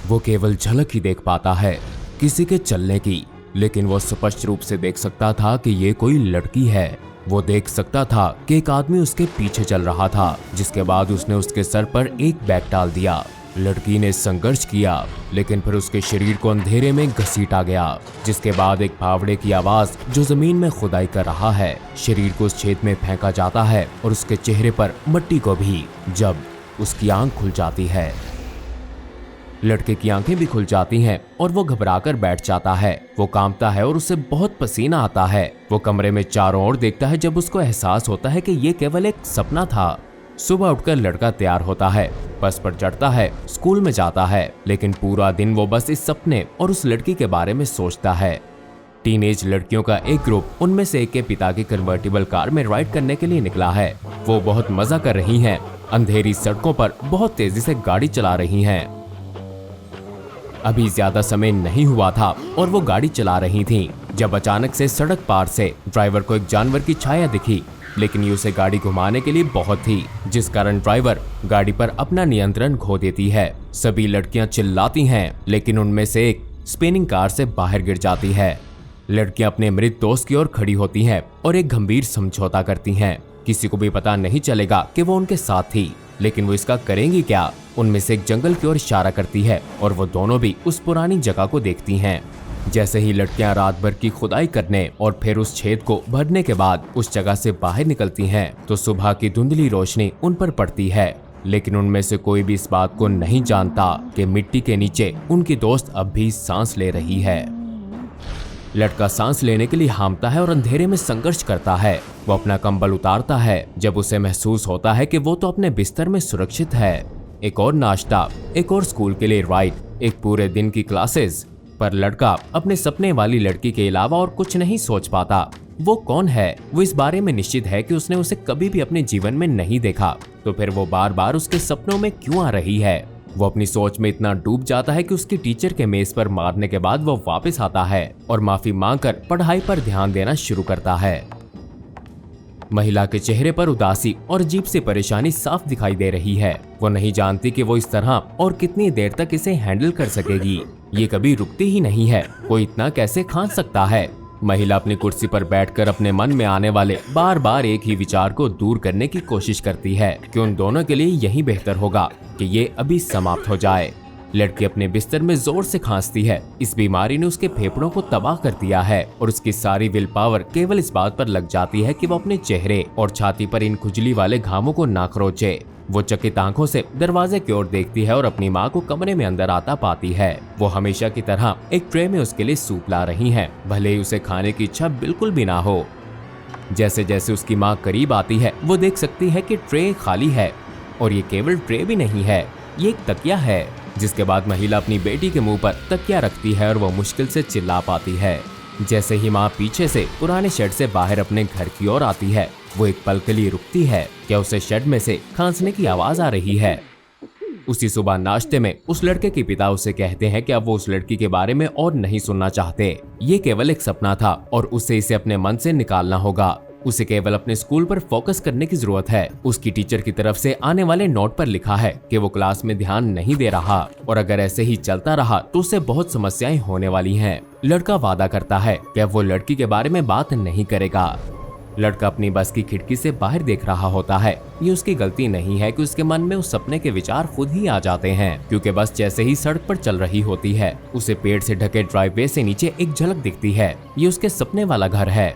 वो केवल झलक ही देख पाता है किसी के चलने की, लेकिन वो स्पष्ट रूप से देख सकता था कि ये कोई लड़की है। वो देख सकता था कि एक आदमी उसके पीछे चल रहा था, जिसके बाद उसने उसके सर पर एक बैग डाल दिया। लड़की ने संघर्ष किया, लेकिन फिर उसके शरीर को अंधेरे में घसीटा गया, जिसके बाद एक फावड़े की आवाज जो जमीन में खुदाई कर रहा है, शरीर को उस छेद में फेंका जाता है और उसके चेहरे पर मिट्टी को भी। जब उसकी आंख खुल जाती है, लड़के की आंखें भी खुल जाती हैं और वो घबराकर बैठ जाता है। वो कांपता है और उसे बहुत पसीना आता है। वो कमरे में चारों ओर देखता है जब उसको एहसास होता है कि ये केवल एक सपना था। सुबह उठकर लड़का तैयार होता है, बस पर चढ़ता है, स्कूल में जाता है, लेकिन पूरा दिन वो बस इस सपने और उस लड़की के बारे में सोचता है। टीनेज लड़कियों का एक ग्रुप उनमें से एक के पिता की कन्वर्टिबल कार में राइड करने के लिए निकला है। वो बहुत मजा कर रही हैं, अंधेरी सड़कों पर बहुत तेजी से गाड़ी चला रही हैं। अभी ज्यादा समय नहीं हुआ था और वो गाड़ी चला रही थीं, जब अचानक से सड़क पार से ड्राइवर को एक जानवर की छाया दिखी, लेकिन ये उसे गाड़ी घुमाने के लिए बहुत थी, जिस कारण ड्राइवर गाड़ी पर अपना नियंत्रण खो देती है। सभी लड़कियां चिल्लाती हैं, लेकिन उनमें से एक स्पिनिंग कार से बाहर गिर जाती है। लड़कियां अपने मृत दोस्त की ओर खड़ी होती हैं और एक गंभीर समझौता करती हैं। किसी को भी पता नहीं चलेगा कि वो उनके साथ थी, लेकिन वो इसका करेंगी क्या। उनमें से एक जंगल की ओर इशारा करती है और वो दोनों भी उस पुरानी जगह को देखती हैं। जैसे ही लड़कियां रात भर की खुदाई करने और फिर उस छेद को भरने के बाद उस जगह से बाहर निकलती हैं, तो सुबह की धुंधली रोशनी उन पर पड़ती है, लेकिन उनमें से कोई भी इस बात को नहीं जानता कि मिट्टी के नीचे उनकी दोस्त अब भी सांस ले रही है। लड़का सांस लेने के लिए हांफता है और अंधेरे में संघर्ष करता है। वो अपना कंबल उतारता है जब उसे महसूस होता है कि वो तो अपने बिस्तर में सुरक्षित है। एक और नाश्ता, एक और स्कूल के लिए राइड, एक पूरे दिन की क्लासेस, पर लड़का अपने सपने वाली लड़की के अलावा और कुछ नहीं सोच पाता। वो कौन है, वो इस बारे में निश्चित है कि उसने उसे कभी भी अपने जीवन में नहीं देखा, तो फिर वो बार बार उसके सपनों में क्यों आ रही है। वो अपनी सोच में इतना डूब जाता है कि उसकी टीचर के मेज पर मारने के बाद वो वापस आता है और माफी मांगकर पढ़ाई पर ध्यान देना शुरू करता है। महिला के चेहरे पर उदासी और अजीब सी परेशानी साफ दिखाई दे रही है। वो नहीं जानती कि वो इस तरह और कितनी देर तक इसे हैंडल कर सकेगी। ये कभी रुकती ही नहीं है। कोई इतना कैसे खा सकता है। महिला अपनी कुर्सी पर बैठकर अपने मन में आने वाले बार बार एक ही विचार को दूर करने की कोशिश करती है कि उन दोनों के लिए यही बेहतर होगा कि ये अभी समाप्त हो जाए। लड़की अपने बिस्तर में जोर से खांसती है। इस बीमारी ने उसके फेफड़ों को तबाह कर दिया है और उसकी सारी विल पावर केवल इस बात पर लग जाती है कि वो अपने चेहरे और छाती पर इन खुजली वाले घावों को ना खरोचे। वो चकित आंखों से दरवाजे की ओर देखती है और अपनी माँ को कमरे में अंदर आता पाती है। वो हमेशा की तरह एक ट्रे में उसके लिए सूप ला रही हैं, भले ही उसे खाने की इच्छा बिल्कुल भी ना हो। जैसे जैसे उसकी माँ करीब आती है, वो देख सकती है कि ट्रे खाली है, और ये केवल ट्रे भी नहीं है, ये एक तकिया है। जिसके बाद महिला अपनी बेटी के मुंह पर तकिया रखती है और वो मुश्किल से चिल्ला पाती है। जैसे ही माँ पीछे से पुराने शेड से बाहर अपने घर की ओर आती है, वो एक पल के लिए रुकती है। क्या उसे शेड में से खांसने की आवाज आ रही है। उसी सुबह नाश्ते में उस लड़के के पिता उसे कहते हैं कि अब वो उस लड़की के बारे में और नहीं सुनना चाहते। ये केवल एक सपना था और उसे इसे अपने मन से निकालना होगा। उसे केवल अपने स्कूल पर फोकस करने की जरूरत है। उसकी टीचर की तरफ से आने वाले नोट पर लिखा है कि वो क्लास में ध्यान नहीं दे रहा और अगर ऐसे ही चलता रहा तो उसे बहुत समस्याएं होने वाली हैं। लड़का वादा करता है कि अब वो लड़की के बारे में बात नहीं करेगा। लड़का अपनी बस की खिड़की से बाहर देख रहा होता है। ये उसकी गलती नहीं है कि उसके मन में उस सपने के विचार खुद ही आ जाते हैं, क्योंकि बस जैसे ही सड़क पर चल रही होती है, उसे पेड़ से ढके ड्राइववे से नीचे एक झलक दिखती है। ये उसके सपने वाला घर है।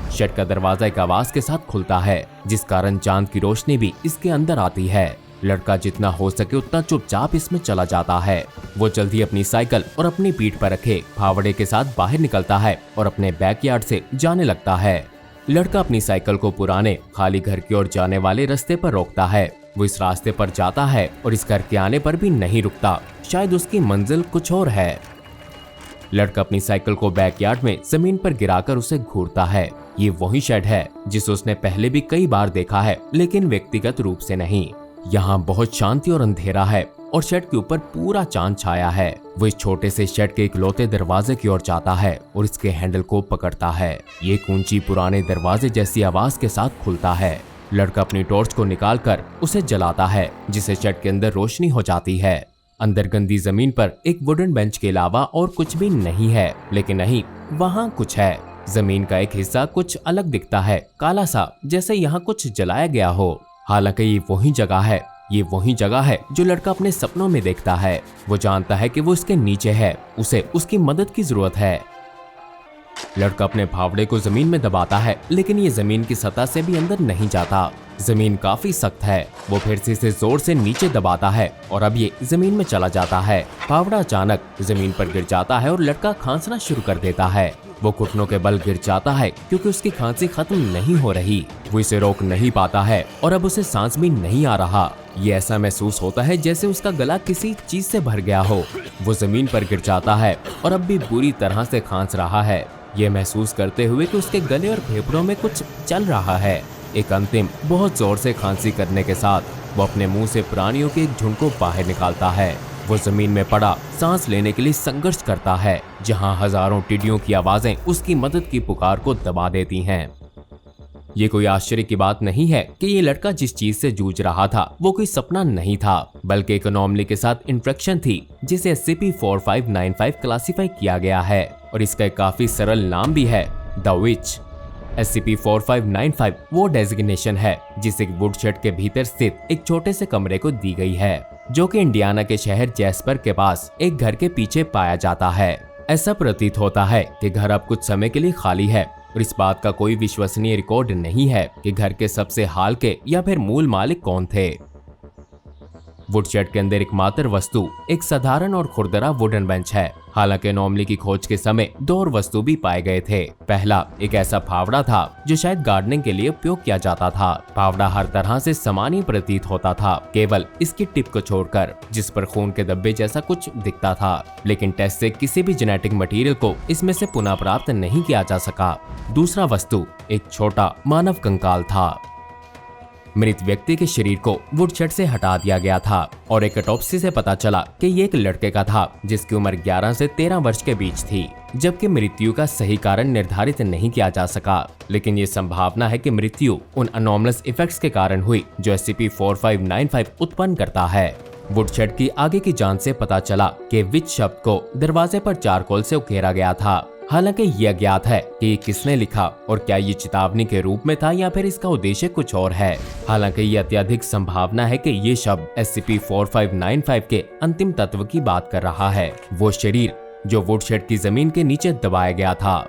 शेड का दरवाजा एक आवाज के साथ खुलता है, जिस कारण चांद की रोशनी भी इसके अंदर आती है। लड़का जितना हो सके उतना चुपचाप इसमें चला जाता है। वो जल्दी अपनी साइकिल और अपनी पीठ पर रखे फावड़े के साथ बाहर निकलता है और अपने बैकयार्ड से जाने लगता है। लड़का अपनी साइकिल को पुराने खाली घर की ओर जाने वाले रास्ते पर रोकता है। वो इस रास्ते पर जाता है और इस घर के आने पर भी नहीं रुकता। शायद उसकी मंजिल कुछ और है। लड़का अपनी साइकिल को बैकयार्ड में जमीन पर गिराकर उसे घूरता है। ये वही शेड है जिसे उसने पहले भी कई बार देखा है, लेकिन व्यक्तिगत रूप से नहीं। यहाँ बहुत शांति और अंधेरा है और शेड के ऊपर पूरा चांद छाया है। वो इस छोटे से शेड के इकलौते दरवाजे की ओर जाता है और इसके हैंडल को पकड़ता है। ये ऊंची पुराने दरवाजे जैसी आवाज के साथ खुलता है। लड़का अपनी टॉर्च को निकालकर उसे जलाता है, जिससे शेड के अंदर रोशनी हो जाती है। अंदर गंदी जमीन पर एक वुडन बेंच के अलावा और कुछ भी नहीं है, लेकिन नहीं, वहाँ कुछ है। जमीन का एक हिस्सा कुछ अलग दिखता है, काला सा, जैसे यहाँ कुछ जलाया गया हो। हालांकि ये वही जगह है जो लड़का अपने सपनों में देखता है। वो जानता है कि वो इसके नीचे है, उसे उसकी मदद की जरूरत है। लड़का अपने फावड़े को जमीन में दबाता है, लेकिन ये जमीन की सतह से भी अंदर नहीं जाता। जमीन काफी सख्त है। वो फिर से इसे जोर से नीचे दबाता है और अब ये जमीन में चला जाता है। फावड़ा अचानक जमीन पर गिर जाता है और लड़का खांसना शुरू कर देता है। वो घुटनों के बल गिर जाता है क्योंकि उसकी खांसी खत्म नहीं हो रही। वो इसे रोक नहीं पाता है और अब उसे सांस भी नहीं आ रहा। ये ऐसा महसूस होता है जैसे उसका गला किसी चीज से भर गया हो। वो जमीन पर गिर जाता है और अब भी बुरी तरह से खांस रहा है, ये महसूस करते हुए कि उसके गले और फेफड़ों में कुछ चल रहा है। एक अंतिम बहुत जोर से खांसी करने के साथ वो अपने मुंह से प्राणियों के एक झुंड को बाहर निकालता है। वो जमीन में पड़ा सांस लेने के लिए संघर्ष करता है, जहां हजारों टिड्डियों की आवाजें उसकी मदद की पुकार को दबा देती हैं। ये कोई आश्चर्य की बात नहीं है कि ये लड़का जिस चीज से जूझ रहा था वो कोई सपना नहीं था, बल्कि एक एनोमली के साथ इंट्रैक्शन थी, जिसे SCP-4595 क्लासिफाई किया गया है और इसका एक काफी सरल नाम भी है, द विच। SCP-4595 वो डेजिग्नेशन है जिसे एक वुडशेड के भीतर स्थित एक छोटे से कमरे को दी गई है, जो कि इंडियाना के शहर जैस्पर के पास एक घर के पीछे पाया जाता है। ऐसा प्रतीत होता है कि घर अब कुछ समय के लिए खाली है और इस बात का कोई विश्वसनीय रिकॉर्ड नहीं है कि घर के सबसे हाल के या फिर मूल मालिक कौन थे। वुडशेड के अंदर एकमात्र वस्तु एक साधारण और खुरदरा वुडन बेंच है। हालांकि एनोमली की खोज के समय 2 और वस्तु भी पाए गए थे। पहला एक ऐसा फावड़ा था जो शायद गार्डनिंग के लिए उपयोग किया जाता था। फावड़ा हर तरह से समान ही प्रतीत होता था, केवल इसकी टिप को छोड़कर, जिस पर खून के धब्बे जैसा कुछ दिखता था। लेकिन टेस्ट से किसी भी जेनेटिक मटेरियल को इसमें से पुनः प्राप्त नहीं किया जा सका। दूसरा वस्तु एक छोटा मानव कंकाल था। मृत व्यक्ति के शरीर को वुडशेड से हटा दिया गया था और एक ऑटोप्सी से पता चला कि ये एक लड़के का था जिसकी उम्र 11 से 13 वर्ष के बीच थी, जबकि मृत्यु का सही कारण निर्धारित नहीं किया जा सका। लेकिन ये संभावना है कि मृत्यु उन अनोमलस इफेक्ट्स के कारण हुई जो SCP-4595 उत्पन्न करता है। वुडशेड की आगे की जांच से पता चला कि विच शब्द को दरवाजे पर चारकोल से उकेरा गया था। हालांकि ये अज्ञात है कि किसने लिखा और क्या ये चेतावनी के रूप में था या फिर इसका उद्देश्य कुछ और है। हालांकि ये अत्यधिक संभावना है कि ये शब्द SCP-4595 के अंतिम तत्व की बात कर रहा है, वो शरीर जो वुडशेड की जमीन के नीचे दबाया गया था।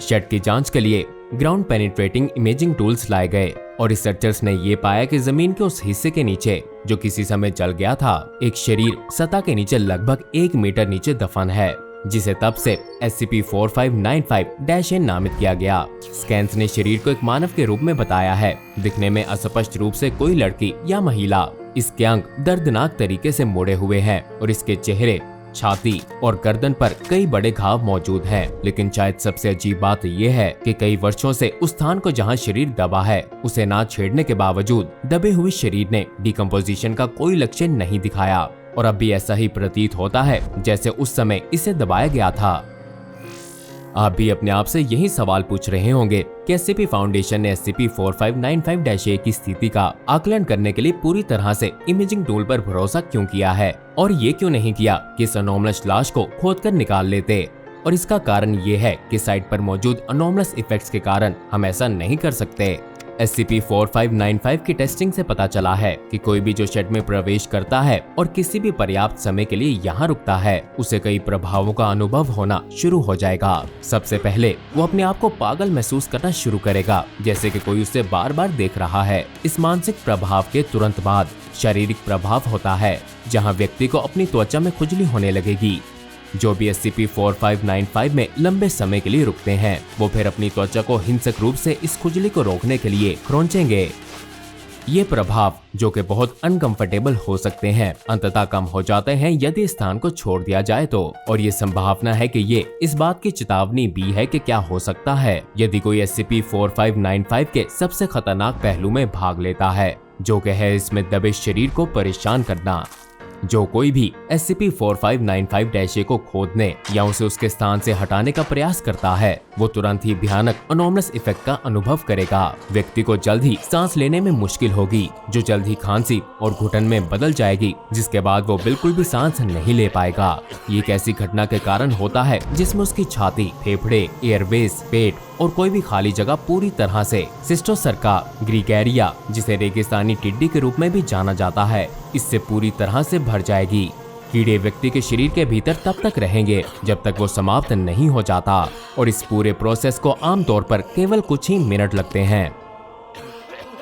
शेड की जांच के लिए ग्राउंड पेनिट्रेटिंग इमेजिंग टूल्स लाए गए और रिसर्चर्स ने ये पाया कि जमीन के उस हिस्से के नीचे जो किसी समय जल गया था, एक शरीर सतह के नीचे लगभग 1 मीटर नीचे दफन है, जिसे तब से SCP-4595-A नामित किया गया। स्कैन्स ने शरीर को एक मानव के रूप में बताया है, दिखने में अस्पष्ट रूप से कोई लड़की या महिला। इसके अंग दर्दनाक तरीके से मुड़े हुए हैं और इसके चेहरे, छाती और गर्दन पर कई बड़े घाव मौजूद हैं। लेकिन शायद सबसे अजीब बात यह है कि कई वर्षों से उस स्थान को जहां शरीर दबा है, उसे ना छेड़ने के बावजूद दबे हुए शरीर ने डिकम्पोजिशन का कोई लक्षण नहीं दिखाया और अब भी ऐसा ही प्रतीत होता है जैसे उस समय इसे दबाया गया था। आप भी अपने आप से यही सवाल पूछ रहे होंगे कि SCP फाउंडेशन ने SCP-4595-A की स्थिति का आकलन करने के लिए पूरी तरह से इमेजिंग टूल पर भरोसा क्यों किया है और ये क्यों नहीं किया कि इस अनोमलस लाश को खोदकर निकाल लेते। और इसका कारण ये है कि साइट पर मौजूद अनोमलस इफेक्ट्स के कारण हम ऐसा नहीं कर सकते। SCP-4595 की टेस्टिंग से पता चला है कि कोई भी जो शेड में प्रवेश करता है और किसी भी पर्याप्त समय के लिए यहाँ रुकता है, उसे कई प्रभावों का अनुभव होना शुरू हो जाएगा। सबसे पहले वो अपने आप को पागल महसूस करना शुरू करेगा, जैसे कि कोई उसे बार बार देख रहा है। इस मानसिक प्रभाव के तुरंत बाद शारीरिक प्रभाव होता है, जहाँ व्यक्ति को अपनी त्वचा में खुजली होने लगेगी। जो भी SCP-4595 में लंबे समय के लिए रुकते हैं, वो फिर अपनी त्वचा को हिंसक रूप से इस खुजली को रोकने के लिए खरोंचेंगे। ये प्रभाव, जो कि बहुत अनकंफर्टेबल हो सकते हैं, अंततः कम हो जाते हैं यदि स्थान को छोड़ दिया जाए तो। और ये संभावना है कि ये इस बात की चेतावनी भी है कि क्या हो सकता है यदि कोई SCP-4595 के सबसे खतरनाक पहलू में भाग लेता है, जो कि है इसमें दबे शरीर को परेशान करना। जो कोई भी SCP-4595-A को खोदने या उसे उसके स्थान से हटाने का प्रयास करता है वो तुरंत ही भयानक अनोमलस इफेक्ट का अनुभव करेगा। व्यक्ति को जल्द ही सांस लेने में मुश्किल होगी, जो जल्द ही खांसी और घुटन में बदल जाएगी, जिसके बाद वो बिल्कुल भी सांस नहीं ले पाएगा। ये एक ऐसी घटना के कारण होता है जिसमें उसकी छाती, फेफड़े, एयरवेज, पेट और कोई भी खाली जगह पूरी तरह से सिस्टोसर्का ग्रीगेरिया, जिसे रेगिस्तानी टिड्डी के रूप में भी जाना जाता है, इससे पूरी तरह से भर जाएगी। कीड़े व्यक्ति के शरीर के भीतर तब तक रहेंगे जब तक वो समाप्त नहीं हो जाता और इस पूरे प्रोसेस को आमतौर पर केवल कुछ ही मिनट लगते हैं।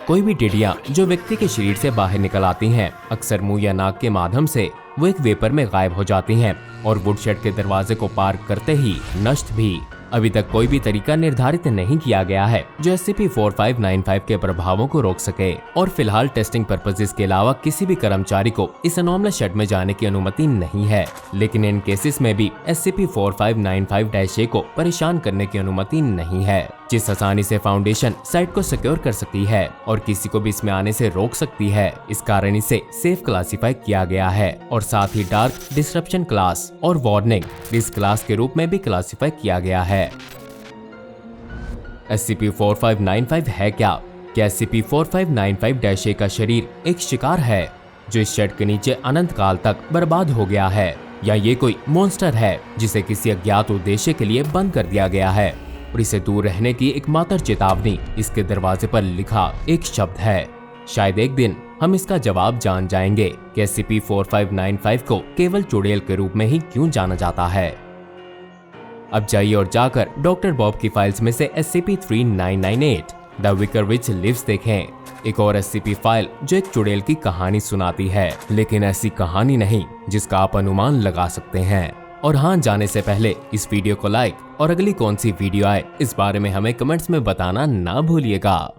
कोई भी टिड्डियां जो व्यक्ति के शरीर से बाहर निकल आती हैं, अक्सर मुंह या नाक के माध्यम से वो एक वेपर में गायब हो जाती हैं और वुडशेड के दरवाजे को पार करते ही नष्ट भी। अभी तक कोई भी तरीका निर्धारित नहीं किया गया है जो SCP-4595 के प्रभावों को रोक सके और फिलहाल टेस्टिंग पर्पसेस के अलावा किसी भी कर्मचारी को इस अनोमलस शेड में जाने की अनुमति नहीं है। लेकिन इन केसेस में भी SCP-4595-A को परेशान करने की अनुमति नहीं है, जिस आसानी से फाउंडेशन साइट को सिक्योर कर सकती है और किसी को भी इसमें आने से रोक सकती है। इस कारण इसे सेफ क्लासिफाई किया गया है और साथ ही डार्क डिस्ट्रप्शन क्लास और वार्निंग रिस्क क्लास के रूप में भी क्लासिफाई किया गया है। SCP-4595 है क्या? SCP-4595-A का शरीर एक शिकार है जो इस शेड के नीचे अनंत काल तक बर्बाद हो गया है, या ये कोई मॉन्स्टर है जिसे किसी अज्ञात उद्देश्य के लिए बंद कर दिया गया है और इसे दूर रहने की एकमात्र चेतावनी इसके दरवाजे पर लिखा एक शब्द है। शायद एक दिन हम इसका जवाब जान जाएंगे कि SCP-4595 को केवल चुड़ैल के रूप में ही क्यों जाना जाता है। अब जाइए और जाकर डॉक्टर बॉब की फाइल्स में से SCP-3998 the vicar which lives देखें, एक और SCP फाइल जो एक चुड़ैल की कहानी सुनाती है, लेकिन ऐसी कहानी नहीं जिसका आप अनुमान लगा सकते हैं। और हाँ, जाने से पहले इस वीडियो को लाइक और अगली कौन सी वीडियो आए इस बारे में हमें कमेंट्स में बताना ना भूलिएगा।